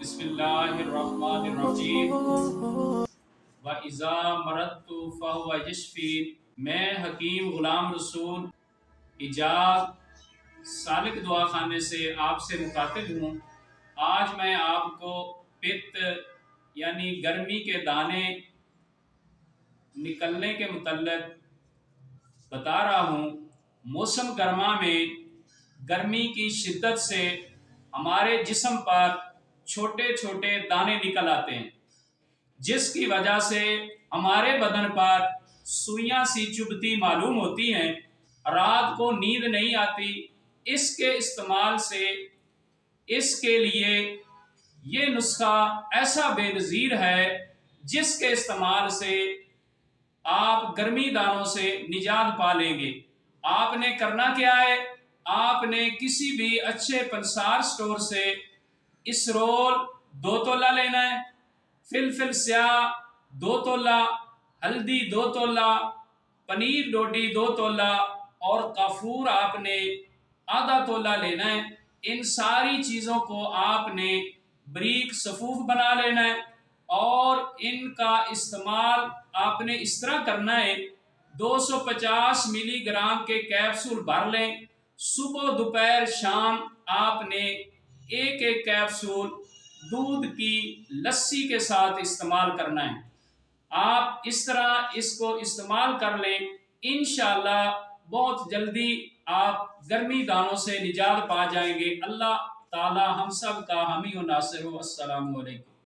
بسم اللہ الرحمن الرحیم وَإِذَا مَرَضْتُ فَهُوَ يَشْفِينِ۔ میں حکیم غلام رسول ایجاد سالک دعا خانے سے آپ سے مخاطب ہوں۔ آج میں آپ کو پت یعنی گرمی کے دانے نکلنے کے متعلق بتا رہا ہوں۔ موسم گرما میں گرمی کی شدت سے ہمارے جسم پر چھوٹے چھوٹے دانے نکل آتے ہیں، جس کی وجہ سے ہمارے بدن پر سوئیاں سی چبھتی معلوم ہوتی ہیں، رات کو نیند نہیں آتی۔ اس کے استعمال سے اس کے لیے یہ نسخہ ایسا بے نظیر ہے جس کے استعمال سے آپ گرمی دانوں سے نجات پا لیں گے۔ آپ نے کرنا کیا ہے؟ آپ نے کسی بھی اچھے پنسار سٹور سے اسرول 2 تولہ لینا ہے، فلفل سیاہ 2 تولہ، ہلدی 2 تولہ، پنیر ڈوڈی 2 تولہ اور کافور آپ نے آدھا تولہ لینا ہے۔ ان ساری چیزوں کو آپ نے بریک صفوف بنا لینا ہے اور ان کا استعمال آپ نے اس طرح کرنا ہے۔ 250 ملی گرام کے کیپسول بھر لیں۔ صبح دوپہر شام آپ نے ایک کیپسول دودھ کی لسی کے ساتھ استعمال کرنا ہے۔ آپ اس طرح اس کو استعمال کر لیں، انشاءاللہ بہت جلدی آپ گرمی دانوں سے نجات پا جائیں گے۔ اللہ تعالی ہم سب کا حامی و ناصر ہو۔ السلام علیکم۔